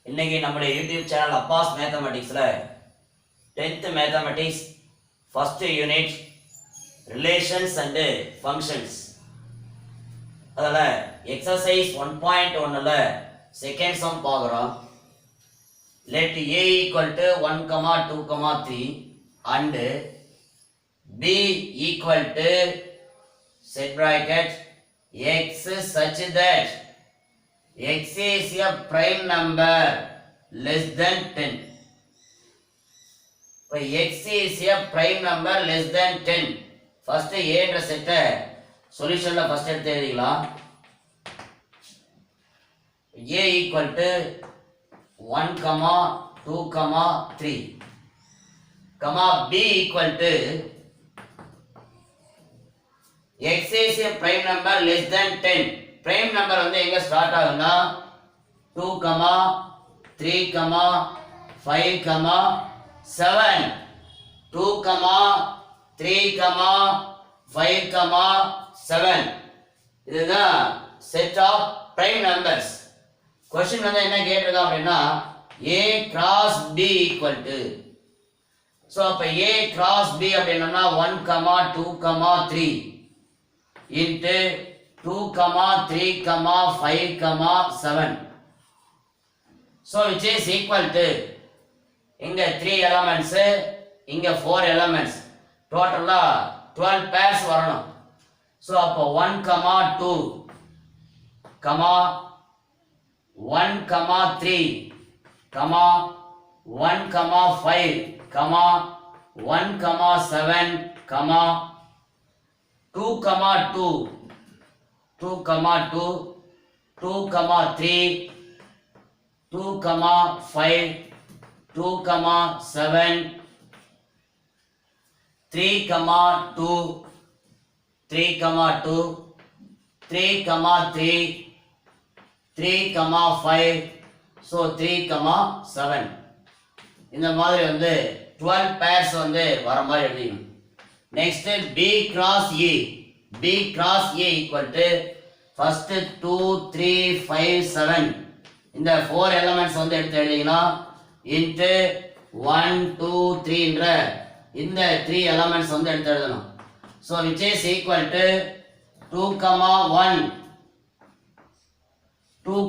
இன்னைக்கு நம்மளுடைய YouTube channel Abbas மேத்தமெட்டிக்ஸில் 10th mathematics first unit relations and functions அதில் எக்ஸசைஸ் 1.1ல் செகண்ட் சம் பார்க்குறோம். let a equal to 1, 2, 3 and b equal to set bracket x such that x is a prime number less than 10. இப்போ x is a prime number less than 10. First a என்ற செட்டை சொல்யூஷன்ல first எடுத்து எழுதிக்கலாம். a equal to 1, 2, 3 b equal to x is a prime number less than 10. prime number வந்து எங்க start ஆகும்னா 2, 3, 5, 7. 2, 3, 5, 7 இதுதான் set of prime numbers. Question வந்து என்ன கேட்டிருக்கா அப்படின்னா a cross b equal to, so அப்ப a cross b அப்படின்னா 1, 2, 3 into 2, 3, 5, 7. so which is equal to இங்க 3 elements இங்க 4 elements டோட்டலா 12 pairs வரணும். so அப்ப 1, 2 1, 3 1, 5 1, 7 2, 2 2, 3 2, 5 2, 7 3, 2 3, 5 so 3, 7 இந்த மாதிரி வந்து 12 pairs வந்து வர மாதிரி எழுதிக்கணும். next b cross a equal to first 2, 3, 5, 7 இந்த 4 elements வந்து எடுத்து எழுதிக்கலாம் into 1, 2, 3 என்ற இந்த 3 elements வந்து எடுத்து எழுதணும். so which is equal to 2, 1 2,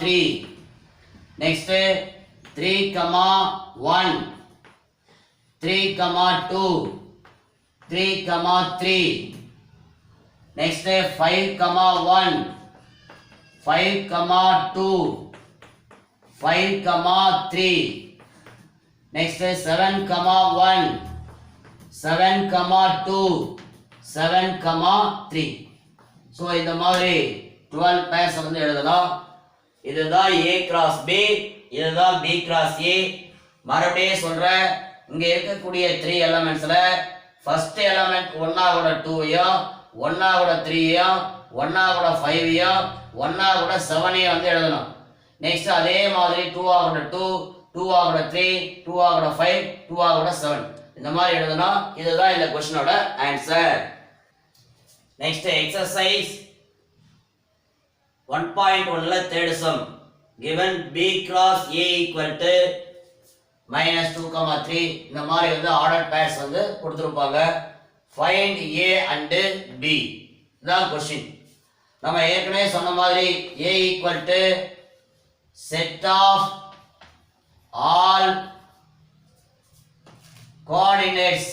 3 next 3, 1 3, 2 3, 3 next 5, 1 5, 2 5, 3 next 7, 1 7, 2 7, 3 so இந்த மாதிரி 12 pairs வந்து எழுதலாம். இதுதான் a cross b, இதுதான் b cross a. மறுபடியும் சொல்றேன், இங்க இருக்கக்கூடிய 3 எலிமெண்ட்ஸ்ல ஃபர்ஸ்ட் எலிமெண்ட் 1 2யும் 1 3யும் 1 5யும் 1 7யும் வந்து எழுதணும். நெக்ஸ்ட் அதே மாதிரி 2 2 2 3 2 5 2 7 இந்த மாதிரி எழுதணும். இதுதான் இந்த क्वेश्चनோட ஆன்சர். நெக்ஸ்ட் எக்ஸசைஸ் 1.1ல third sum given b cross a equal to -2, 3 இந்த மாதிரி வந்து ஆர்டர் பேர்ஸ் வந்து கொடுத்திருப்பாங்க. find a and b தான் क्वेश्चन. நம்ம ஏற்கனவே சொன்ன மாதிரி a equal to set of all coordinates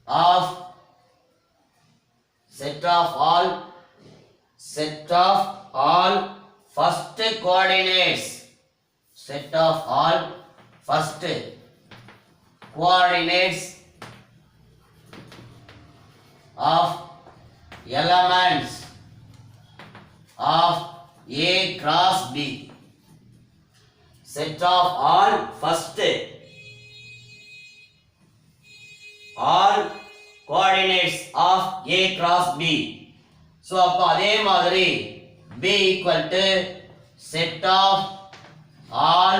of set of all first coordinates set of all first coordinates of elements of a cross b. set of all first all coordinates of a cross b. so அப்ப அதே மாதிரி b equal to set of all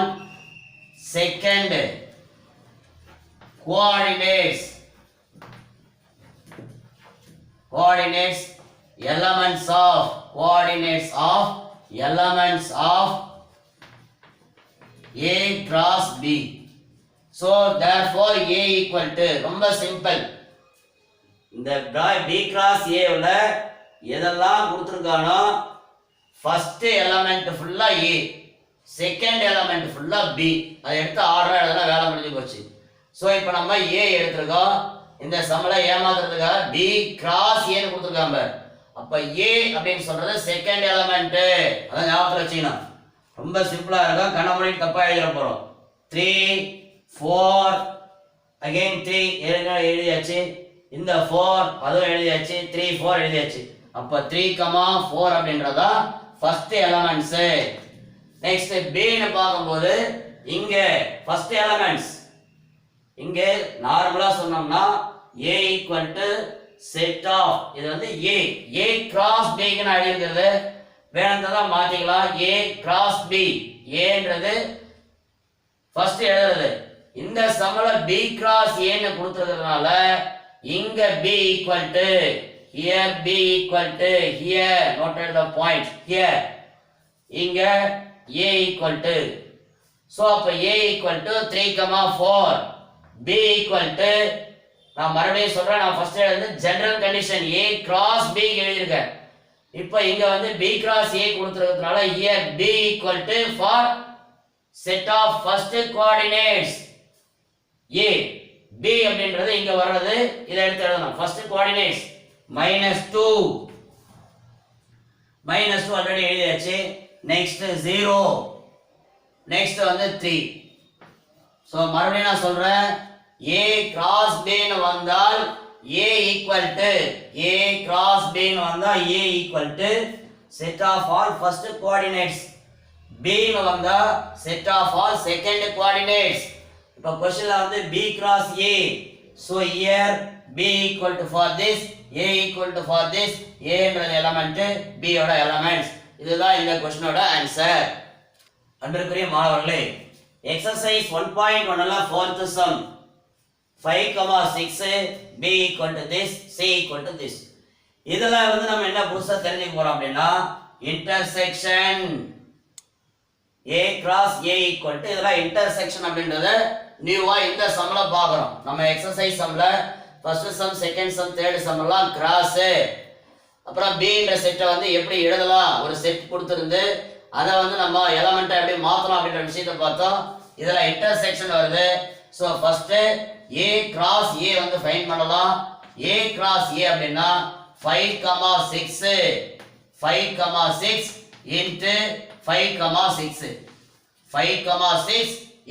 second coordinates coordinates elements of A cross B. So therefore A equal to, ரொம்ப simple. இந்த B cross A உள்ள எதெல்லாம் கொடுத்திருக்கானோ first element ஃபுல்லா A, second element ஃபுல்லா B. அதை எடுத்து ஆர்டரா எழுதலாம், வேலை முடிஞ்சு போச்சு. ஸோ இப்போ நம்ம A எடுத்துருக்கோம். இந்த சமல ஏமாத்துறதுக்காக B cross A ன்னு கொடுத்துருக்காங்க. அப்ப A அப்படின்னு சொல்றது செகண்ட் எலிமெண்ட். அதான் ஞாபகத்தில் வச்சுக்கணும். ரொம்ப சிம்பிளா இருக்கும், கண்ண மூடி தப்பா எழுத போறோம். 3 4 அகைன் 3 எழுதியாச்சு. இந்த 4 அதுவும் எழுதியாச்சு. 3 4 எழுதியாச்சு. அப்ப 3, 4 அப்படின்றதா ஃபர்ஸ்ட் எலிமெண்ட்ஸ். நெக்ஸ்ட் B ன்னு பார்க்கும்போது இங்க ஃபர்ஸ்ட் எலிமெண்ட்ஸ் இங்க நார்மலா சொன்னோம்னா A equal to set of, இது வந்து A கிராஸ் B க்கு நான் எழுதிருக்கிறது, வேணும்ன்றதா மாத்திக்கலாம். A கிராஸ் B, Aன்றது ஃபர்ஸ்ட் எழுதுறது. இந்த சமல B கிராஸ் A ன்னு கொடுத்திருக்கிறதுனால இங்க B equal to, here B equal to, here noted the point, here இங்க A ஈக்குவல் டு. சோ அப்ப A equal to 3, 4, B equal to, நான் மறுபடியும் சொல்றேன், நான் ஃபர்ஸ்ட் எழுது general condition A cross B எழுதிருக்கேன். இப்போ இங்க வந்து B cross A கொடுத்திருக்கிறதுனால here B equal to for set of first coordinates A. B அப்படின்றது இங்க வர்றது, இதை எடுத்து எழுதணும். ஃபர்ஸ்ட் கோஆர்டினேட்ஸ் -2 ஆல்ரெடி எழுதியாச்சு. நெக்ஸ்ட் 0, நெக்ஸ்ட் வந்து 3. சோ மறுபடியும் நான் சொல்றேன், A கிராஸ் B ன்னு வந்தால் A equal to, A cross B ன்னு வந்தா A equal to set of all first coordinates. B ன்னு வந்தா set of all second coordinates. இப்போ क्वेश्चनல வந்து B cross A. So here B equal to for this, A equal to for this, A ன்றது element, B யோட elements. இதுதான் இந்த क्वेश्चனோட answer. அன்பிற்குரிய மாணவர்களே, எக்சர்சைஸ் 1.1 ல 4th some 5, 6 B equal to this, C equal to this. இதெல்லாம் வந்து நம்ம என்ன புதுசா தெரிஞ்சுக்க போறோம் அப்படின்னா, intersection A cross A equal to, இதெல்லாம் இன்டர்செக்ஷன் அப்படின்றத நியூவா இந்த சம்ல பார்க்கறோம். நம்ம எக்சர்சைஸ் சம்ல first sum, second sum, third sum எல்லாம் கிராஸ், அப்புறம் B ன்ற செட்டை வந்து எப்படி எழுதலாம், ஒரு செட் கொடுத்திருந்து அதை வந்து நம்ம எலிமெண்ட்டை எப்படி மாத்தலாம் அப்படின்ற விஷயத்தை பார்த்தோம். இதுல இன்டர்செக்ஷன் வருது. So first A cross A வந்து ஃபைண்ட் பண்ணலாம். A cross A அப்படின்னா 5, 6 into 5, 6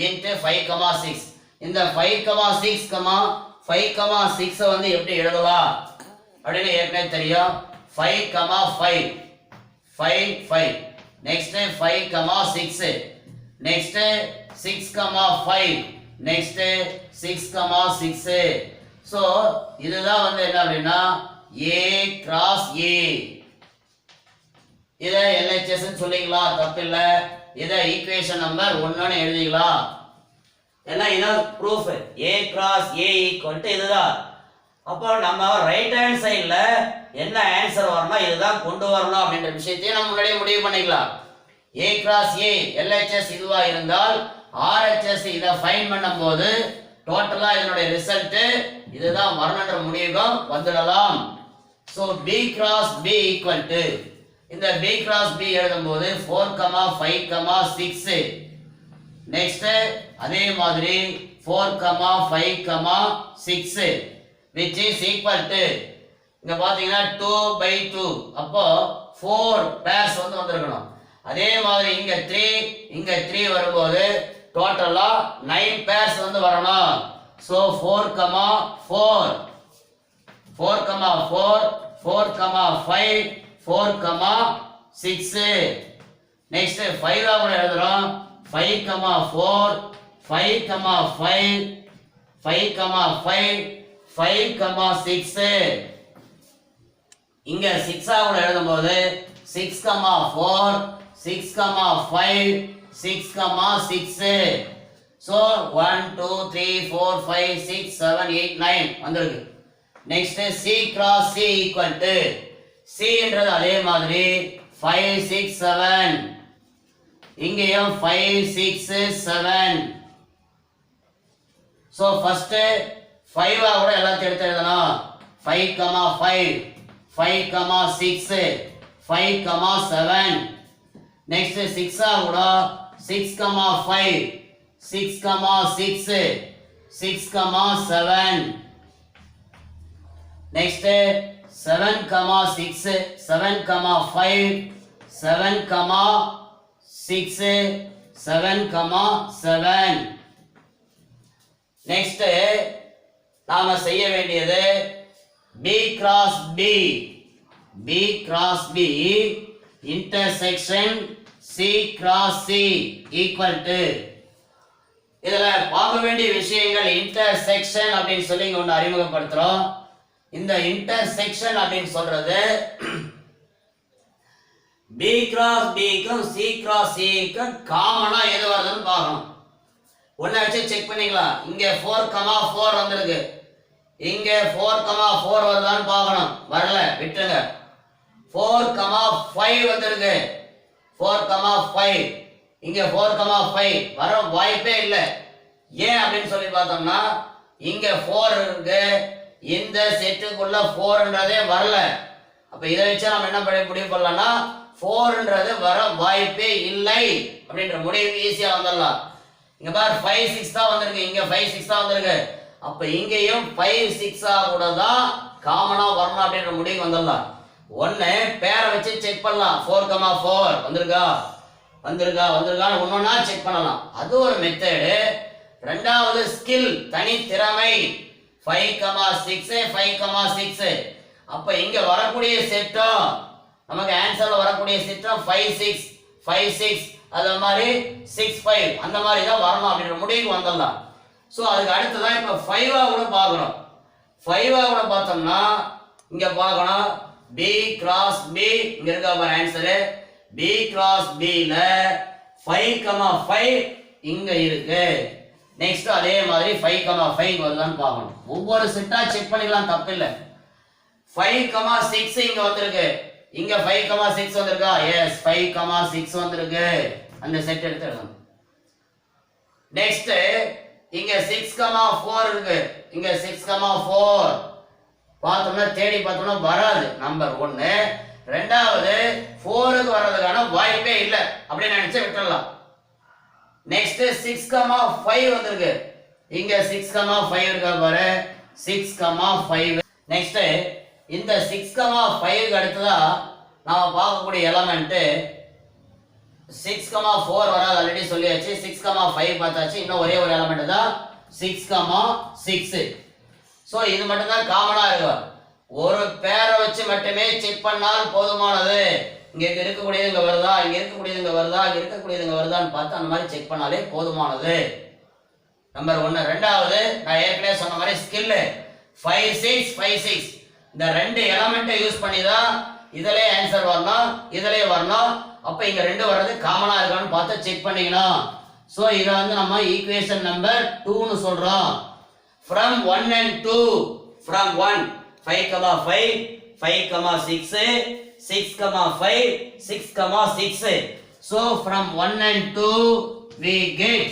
into 5, 6. இந்த 5, 6, 5, 6 வந்து எப்படி எழுதலாம் அப்படின்னு ஏற்கனவே தெரியும். 5, 5 நெக்ஸ்ட் 5, 6 நெக்ஸ்ட் 6, 5 நெக்ஸ்ட் 6, 6. சோ இதுதான் வந்து என்ன அப்படின்னா A cross A. இதை LHS ன்னு சொல்லிக்கலாம், தப்பில்ல. இதை ஈக்குவேஷன் நம்பர் 1 ன்னு எழுதிக்கலாம். எல்லாம் இதான் proof. A cross A equal to இதுதான். அப்போ நம்ம ரைட் ஹேண்ட் சைடுல என்ன ஆன்சர் வரணும், இதுதான் கொண்டு வரணும் அப்படின்ற விஷயத்தையும் நம்ம முன்னாடியே முடிவு பண்ணிக்கலாம். A cross A LHS இதுவா இருந்தால் RHS இதை ஃபைண்ட் பண்ணும்போது டோட்டலா இதனுடைய ரிசல்ட் இதுதான் வரணும்ன்ற முடிவுக்கு வந்துடலாம். So B cross B equal to, இந்த B cross B எழுதும்போது 4, 5, 6. நெக்ஸ்ட் அதே மாதிரி 4, 5, 6 which is equal to, இங்க பாத்தீங்கன்னா 2/2. அப்போ 4 பேர்ஸ் வந்து வந்திருக்கணும். அதே மாதிரி இங்க 3 வரும்போது டோட்டலா 9 பேர்ஸ் வந்து வரணும். சோ 4, 4, 5, 4, 6. நெக்ஸ்ட் 5 கூட எழுதுறோம். 5, 4, 5, 5, 6. இங்க 6 கூட எழுதும்போது 6, 4, 6, 5, 6, 6. So 1, 2, 3, 4, 5, 6, 7, 8, 9 வந்திருக்கு. Next C cross C equal to C என்றது அதே மாதிரி 5 6 7 இங்கேயும் 5 6 7 சோ ஃபர்ஸ்ட் 5 கூட எல்லாத்தையும் எடுத்து எழுதணும் 5 5 5 6 5 7 next 6 கூட 6 5 6 6 6 7 next 7 6 7 5 7 6 7 7 next நாம செய்ய வேண்டியது B cross B intersection C cross C equal to இதுல பார்க்க வேண்டிய விஷயங்கள் intersection அப்படின்னு சொல்லி இங்க ஒன்று அறிமுகப்படுத்துறோம். இந்த intersection அப்படின்னு சொல்றது B cross B க்கும் C cross C க்கும் காமனா எது வருதுன்னு பார்க்கணும். ஒண்ணு வச்சு செக் பண்ணிக்கலாம். இங்க 4 வந்திருக்கு. இங்க 4 வருதான்னு பார்க்கணும். வரல, விட்டுருங்க. 4 5 வந்திருக்கு. 4 5 இங்க 4 5 வர வாய்ப்பே இல்லை. ஏன் அப்படின்னு சொல்லி பார்த்தோம்னா இங்க 4 இருக்கு, இந்த செட்டுக்குள்ள 4ன்றதே வரல. அப்ப இதை வச்சு நம்ம என்ன பண்ண முடிவு பண்ணலாம்னா 4ன்றது வர வாய்ப்பே இல்லை அப்படின்ற முடிவு ஈஸியா வந்துடலாம். இங்க பாரு 5 6 தான் வந்திருக்கு, இங்க 5 6 தான் வந்திருக்கு. அப்ப இங்கேயும் 5 6 கூட தான் காமனா வரணும் அப்படின்ற முடிவு வந்துடலாம். ஒன்னு பேரை வச்சு செக் பண்ணலாம். 4 4 வந்திருக்கான்னு ஒன்னொன்னா செக் பண்ணலாம். அது ஒரு மெத்தடு. ரெண்டாவது ஸ்கில், தனி திறமை. 5 6 5 6 அப்ப இங்க வரக்கூடிய செட்டும் நமக்கு ஆன்சர்ல வரக்கூடிய செட்டும் 5 6 5 6 அது மாதிரி 6 5 அந்த மாதிரி தான் வரணும் அப்படின்ற முடிவுக்கு வந்துடலாம். ஸோ அதுக்கு அடுத்ததான் இப்போ 5 கூட பார்க்கணும். 5 கூட பார்த்தோம்னா இங்க பார்க்கணும் B cross B இங்க இருக்கா பாரு ஆன்சரு. B cross B ல 5 5 இங்க இருக்கு. நெக்ஸ்ட் அதே மாதிரி 5 5 வருதான்னு பார்க்கணும். ஒவ்வொரு செட்டா செக் பண்ணிக்கலாம், தப்பு இல்லை. 5 6 இங்க வந்திருக்கு, இங்க 5 6 வந்திருக்கா? எஸ், 5 6 வந்திருக்கு. அந்த செட் எடுத்து எழுதணும். நெக்ஸ்ட் இங்க 6 4 இருக்கு, இங்க 6 4 பார்த்தோம்னா தேடி பார்த்தோம்னா வராது. நம்பர் 1. ரெண்டாவது 4க்கு வர்றதுக்கான வாய்ப்பே இல்லை அப்படின்னு நினைச்சு விட்டுறலாம். நெக்ஸ்ட் 6 5 வந்திருக்கு, இங்க 6 5 இருக்கா பாரு, 6 5. நெக்ஸ்ட் இந்த 6 5க்கு அடுத்ததா நாம பார்க்கக்கூடிய எலமெண்ட் 6 4 வராது, ஆல்ரெடி சொல்லியாச்சு. 6 5 பார்த்தாச்சு. இன்னும் ஒரே ஒரு எலமெண்ட் தான் 6 6. ஸோ இது மட்டும் தான் காமனா இருக்கும். ஒரு பேரை வச்சு மட்டுமே செக் பண்ணால் போதுமானது. இங்க இருக்கக்கூடியது இங்க வருதா, இங்க இருக்கக்கூடியது இங்க வருதா, இங்க இருக்கக்கூடியது இங்க வருதான்னு பார்த்து அந்த மாதிரி செக் பண்ணாலே போதுமானது. நம்பர் 1. ரெண்டாவது நான் ஏற்கனவே சொன்ன மாதிரி ஸ்கில் 5 6 5 6 இந்த ரெண்டு எலமெண்ட்டை யூஸ் பண்ணி தான் இதிலே ஆன்சர் வரணும், இதிலே வரணும். அப்ப இங்க 2 வர்றது காமனா இருக்கான்னு பார்த்து செக் பண்ணிக்கணும். ஸோ இதை வந்து நம்ம ஈக்குவேஷன் நம்பர் 2ன்னு சொல்றோம். From 1 and 2, from 1 5 5 5 6 6 5 6 6. So from 1 and 2 we get,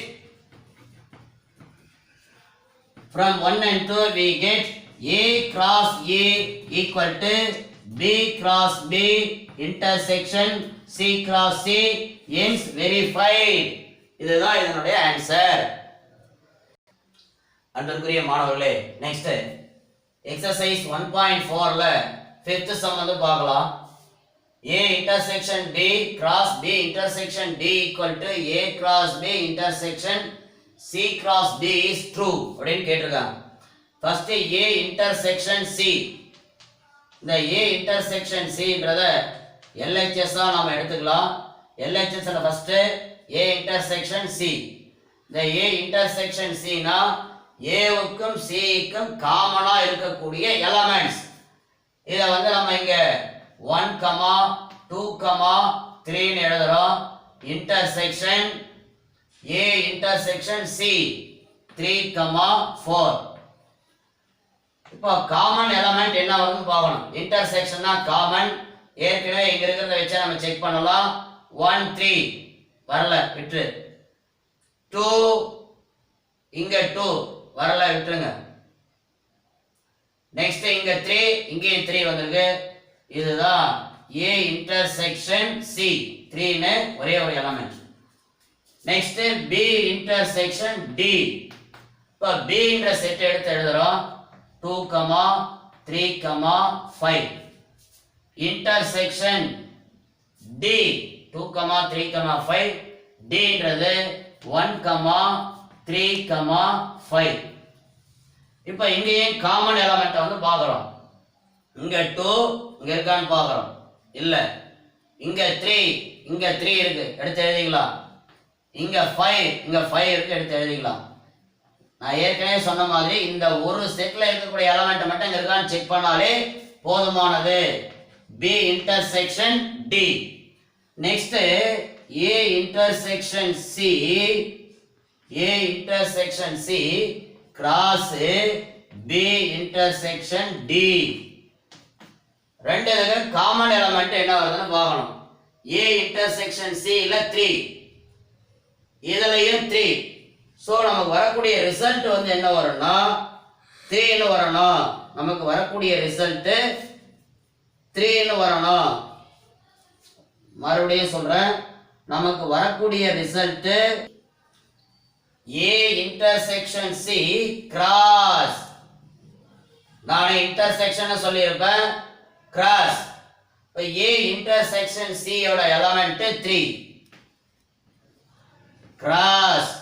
from 1 and 2 we get A cross A equal to B cross B intersection C cross C hence verified. இதுதான் இதனுடைய ஆன்சர். அன்பிற்குரிய மாணவர்களே, next exercise 1.4ல 5th some வந்து பார்க்கலாம். A intersection B cross B intersection D equal to A cross B intersection C cross D is true அப்படின்னு கேட்டிருக்காங்க. First A intersection C. இந்த A intersection C brother LHS ஆ நாம எடுத்துக்கலாம். LHS ல first A intersection C. இந்த A intersection C னா ஏவுக்கும் சிக்கும் காமனா இருக்கக்கூடிய எலமெண்ட்ஸ். இதை வந்து நம்ம இங்க 1 2 3 எழுதுறோம். Intersection A intersection C 3 4. இப்போ காமன் எலமெண்ட் என்ன வரும்னு பார்க்கணும். இன்டர்செக்ஷன்னா காமன். ஏற்கனவே இங்க இருக்கிறத வச்சு நம்ம செக் பண்ணலாம். 1 3 வரல விட்டுரு. 2 இங்க 2 வரல விட்டுருங்க. நெக்ஸ்ட் இங்க 3 இங்கே 3 வந்திருக்கு. இதுதான் A இன்டர்செக்ஷன் C 3 னு ஒரே ஒரு element. Next B intersection D. இப்போ B என்ற செட் எடுத்து எழுதுறோம். 2 3 5 இன்டர்செக்ஷன் D 2 3 5 D ன்றது 1 3 5. இப்போ இங்கேயே காமன் எலிமெண்ட் வந்து பார்க்குறோம். இங்க 2 இங்க இருக்கான்னு பார்க்குறோம். இல்ல. இங்க 3 இங்க 3 இருக்கு, எடுத்து எழுதிக்கலாம். இங்க 5 இருக்கு, எடுத்து எழுதிக்கலாம். நான் ஏற்கனவே சொன்ன மாதிரி இந்த ஒரு செட்ல இருக்கக்கூடிய எலிமெண்ட் மட்டும் இங்க இருக்கான்னு செக் பண்ணாலே போதுமானது. B intersection D. Next A intersection C. A intersection C cross B intersection D. ரெண்டு காமன் எலிமெண்ட் என்ன வருதுன்னு பார்க்கணும். A இன்டர்செக்ஷன் C ல 3, இதுலயும் 3. சோ நமக்கு வரக்கூடிய ரிசல்ட் வந்து என்ன வரும்னா 3 னு வரணும். நமக்கு வரக்கூடிய ரிசல்ட் 3 னு வரணும். மறுபடியும் சொல்றேன், நமக்கு வரக்கூடிய result A intersection C cross. நான் இன்டர்செக்ஷன் சொல்லியிருப்பேன், கிராஸ். இப்போ A இன்டர்செக்ஷன் C யோட element 3 cross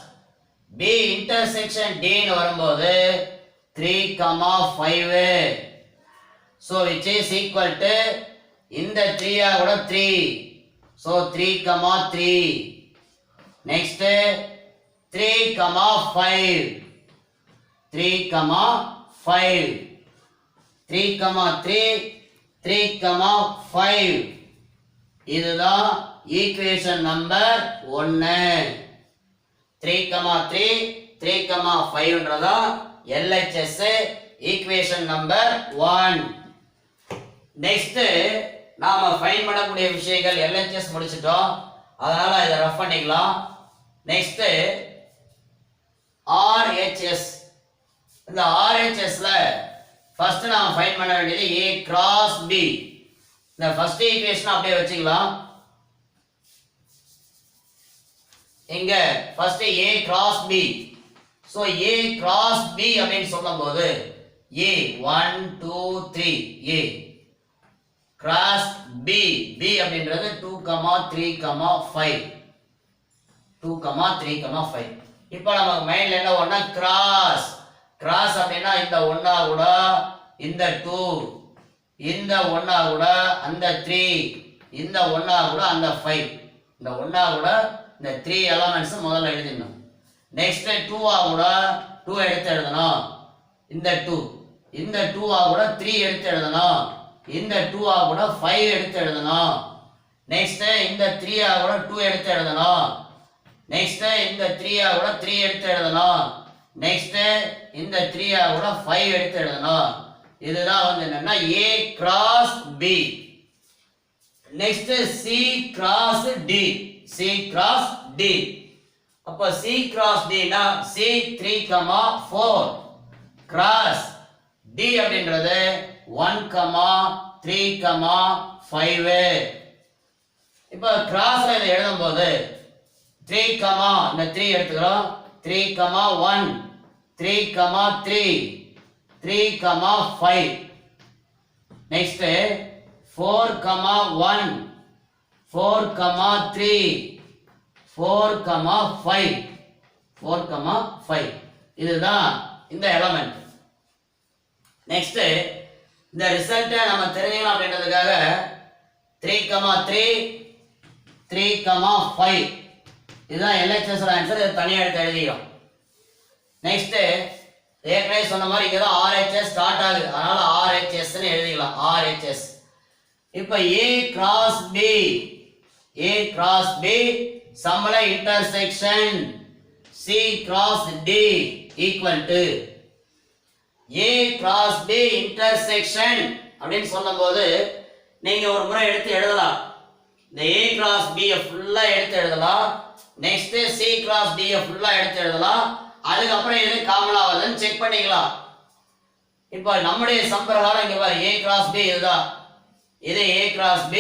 B intersection D னு வரும்போது 3 5. so which is equal to இந்த 3 ஆ கூட 3. so 3 3. next 3 5. 3 5. 3 3 3 5. இதுதான் equation number 1. 3 3 3 5ன்றதா LHS equation number 1. Next நாம ஃபைண்ட் பண்ணக்கூடிய விஷயங்கள் LHS முடிச்சிட்டோம், அதனால இதை ரஃப் பண்ணிக்கலாம். Next RHS. இந்த RHSல ஃபர்ஸ்ட் நாம ஃபைண்ட் பண்ண வேண்டியது A கிராஸ் B. இந்த ஃபர்ஸ்ட் ஈக்குவேஷன் அப்படியே வச்சுக்கலாம். இங்க first A cross B. So A cross B அப்படினு சொல்லும்போது A 1 2 3 A cross B. B அப்படின்றது 2 3 5. 2 3 5. இப்போ நமக்கு மைண்ட்ல என்ன ஒண்ணா கிராஸ். கிராஸ் அப்படினா இந்த 1 கூட இந்த 2, இந்த 1 கூட அந்த 3, இந்த 1 கூட அந்த 5, இந்த 1 கூட இந்த 3 எலிமெண்ட்ஸ் முதல்ல எழுதிடணும். நெக்ஸ்ட் 2 கூட 2 எடுத்து எழுதணும். இந்த 2, இந்த 2 கூட 3 எடுத்து எழுதணும். இந்த 2 கூட 5 எடுத்து எழுதணும். நெக்ஸ்ட் இந்த 3 கூட 2 எடுத்து எழுதணும். நெக்ஸ்ட் இந்த 3 கூட 3 எடுத்து எழுதணும். நெக்ஸ்ட் இந்த 3 கூட 5 எடுத்து எழுதணும். இதுதான் வந்து என்னன்னா A cross B. Next C cross D. C cross D. அப்ப C கிராஸ் D னா C 3 4 கிராஸ் D அப்படின்றது 1 3 5. இப்ப கிராஸ்ல இதை எழுதும்போது 3 இந்த 3 எடுத்துக்கிறோம். 3 1 3 3 3 5. நெக்ஸ்ட் 4 1 4 3 4 5. 4 5. இதுதான் இந்த எலிமெண்ட். நெக்ஸ்ட் இந்த ரிசல்ட்டை நம்ம தெரிஞ்சுக்கணும் அப்படின்றதுக்காக 3 3 3 5 இதுதான் LHS ஆன்சர். இது தனியா எடுத்து எழுதிக்கிறோம். நெக்ஸ்ட் ஏற்கனவே சொன்ன மாதிரி இங்க தான் RHS ஸ்டார்ட் ஆகுது, அதனால RHS னு எழுதிக்கலாம். RHS. இப்போ A cross B. A cross B சம்பள intersection C cross D equal to A cross B intersection அப்படின்னு சொல்லும்போது நீங்க ஒரு முறை எடுத்து எழுதலாம். இந்த A cross B ஃபுல்லா எடுத்து எழுதலாம். நெக்ஸ்ட் C cross D ஃபுல்லா எடுத்து எழுதலாம். அதுக்கு அப்புறம் எது காமனா வருதுன்னு செக் பண்ணிக்கலாம். இப்போ நம்முடைய சம் பிரகாரம் இங்க பாரு A cross B இதுதான். இது A cross B,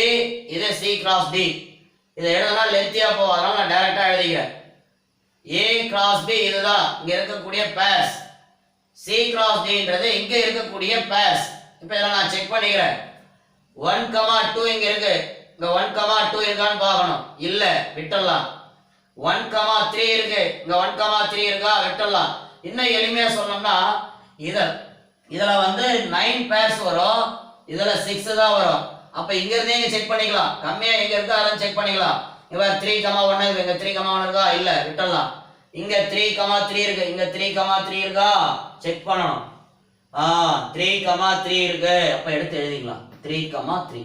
இது C cross D. இதை எழுதனா லென்த்தியா போகும், அதனால நான் டைரக்டா எழுதிக்கிறேன். A cross B இதுதான் இங்க இருக்கக்கூடிய பேர்ஸ். C cross D ன்றது இங்க இருக்கக்கூடிய பேர்ஸ். இப்போ இதெல்லாம் நான் செக் பண்ணிக்கிறேன். 1, 2 இங்க இருக்கு. இங்க 1, 2 இருக்கான்னு பார்க்கணும். இல்ல, விட்டுறலாம். 1, 3 இருக்கு. இங்க 1, 3 இருக்கா, விட்டுறலாம். இன்னும் எளிமையா சொல்லணும்னா இதுல வந்து 9 பேர்ஸ் வரும், இதுல 6 தான் வரும். அப்ப இங்க இருந்தே இங்க செக் பண்ணிக்கலாம். கம்மியா எங்க இருக்கா அதெல்லாம் செக் பண்ணிக்கலாம். இங்க 3, 1 இருக்கு. இங்க 3, 1 இருக்கா, இல்ல, விட்டுறலாம். இங்க 3, 3 இருக்கு. இங்க 3, 3 இருக்கா, செக் பண்ணணும். 3, 3 இருக்கு. அப்ப எடுத்து எழுதிக்கலாம் 3, 3.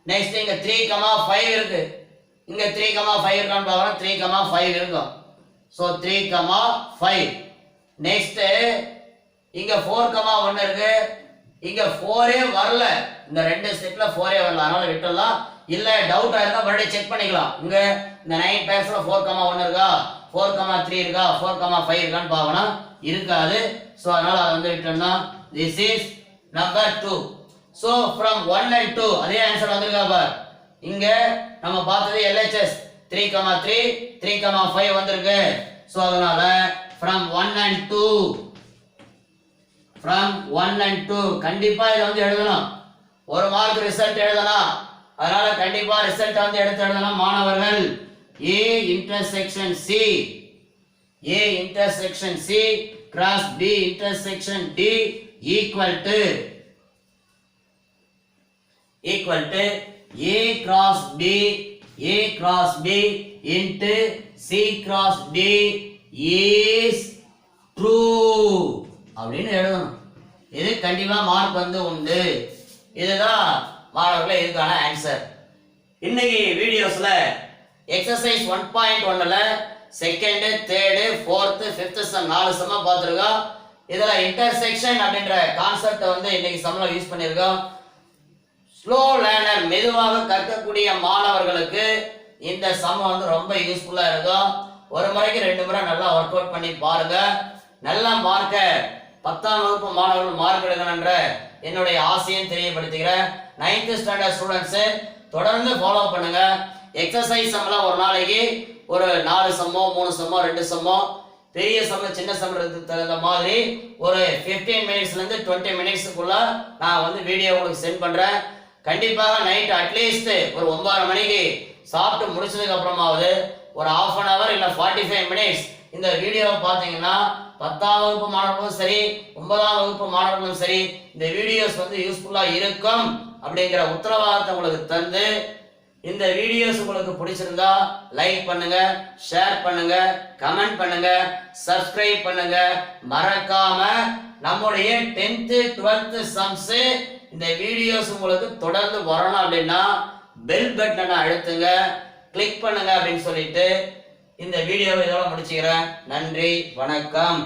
நெக்ஸ்ட் இங்க 3, 5 இருக்கு. இங்க 3, 5 இருக்கான்னு பார்க்கணும். 3, 5 இருக்கும். சோ 3, 5. நெக்ஸ்ட் இங்க 4, 1 இருக்கு. இங்க 4 வரல. இந்த ரெண்டு ஸ்டெப்ல 4 வரல, அதனால விட்டுறலாம். இல்ல டவுட்டா இருந்தா மறுபடியும் செக் பண்ணிக்கலாம். இங்க இந்த 9 பேர்ஸ்ல 4, 1 இருக்கா, 4, 3 இருக்கா, 4, 5 இருக்கான்னு பார்க்கணும். இருக்காது. சோ அதனால அதை வந்து விட்டோம்னா this is number 2. so from 1 and 2 அதே ஆன்சர் வந்திருக்கா பார். இங்க நம்ம பார்த்தது LHS 3, 3, 3, 5 வந்திருக்கு. சோ அதனால from 1 and 2 கண்டிப்பா இதை வந்து எழுதணும். ஒரு மார்க் ரிசல்ட் எழுதலாம், அதனால கண்டிப்பா ரிசல்ட் வந்து எடுத்து எழுதணும் மாணவர்கள். A intersection C cross B intersection D equal to A cross B into C cross D is true அப்படின்னு எழுதணும். இது கண்டிப்பா மார்க் வந்து உண்டு. இதுதான் மாணவர்களே இதுக்கான ஆன்சர். இன்னைக்கு வீடியோஸ்ல எக்ஸசைஸ் 1.1ல second, third, fourth, fifth sum 4 சம்மா பார்த்துருக்கோம். இதுல இன்டர்செக்ஷன் அப்படின்ற கான்செப்ட் வந்து இன்னைக்கு சம்ல யூஸ் பண்ணியிருக்கோம். ஸ்லோ லேர்னர் மெதுவாக கற்கக்கூடிய மாணவர்களுக்கு இந்த சம் வந்து ரொம்ப யூஸ்ஃபுல்லா இருக்கும். ஒரு முறைக்கு 2 முறை நல்லா ஒர்க் அவுட் பண்ணி பாருங்க. நல்ல மார்க்க 10ஆம் வகுப்பு மாணவர்கள் மார்க் எடுக்கணும்ன்ற என்னுடைய ஆசையும் தெரியப்படுத்துகிறேன். 9th ஸ்டாண்டர்ட் ஸ்டூடெண்ட்ஸ் தொடர்ந்து ஃபாலோ பண்ணுங்க. எக்ஸசைஸ் சம்லாம் ஒரு நாளைக்கு ஒரு 4 சம்மோ 3 சம்மோ 2 சம்மோ, பெரிய சம்ம சின்ன சம்மத்துக்கு தகுந்த மாதிரி ஒரு 15 மினிட்ஸ்ல இருந்து 20 மினிட்ஸ்க்குள்ள நான் வந்து வீடியோ உங்களுக்கு சென்ட் பண்றேன். கண்டிப்பாக நைட் அட்லீஸ்ட் ஒரு 9:30 மணிக்கு சாப்பிட்டு முடிச்சதுக்கு அப்புறமாவது ஒரு 1/2 hour இல்ல 45 மினிட்ஸ் இந்த வீடியோவை பார்த்தீங்கன்னா 10ஆம் வகுப்பு மாணவர்களும் சரி 9ஆம் வகுப்பு மாணவர்களும் சரி இந்த வீடியோஸ் வந்து யூஸ்ஃபுல்லா இருக்கும் அப்படிங்கிற உத்தரவாதத்தை உங்களுக்கு தந்து, இந்த வீடியோஸ் உங்களுக்கு பிடிச்சிருந்தா லைக் பண்ணுங்க, ஷேர் பண்ணுங்க, கமெண்ட் பண்ணுங்க, சப்ஸ்கிரைப் பண்ணுங்க. மறக்காம நம்முடைய 10th 12th சம்ஸ் இந்த வீடியோஸ் உங்களுக்கு தொடர்ந்து வரணும் அப்படின்னா பெல் பட்டனை அழுத்துங்க, கிளிக் பண்ணுங்க அப்படின்னு சொல்லிட்டு இந்த வீடியோவை இதோட முடிச்சுக்கிறேன். நன்றி, வணக்கம்.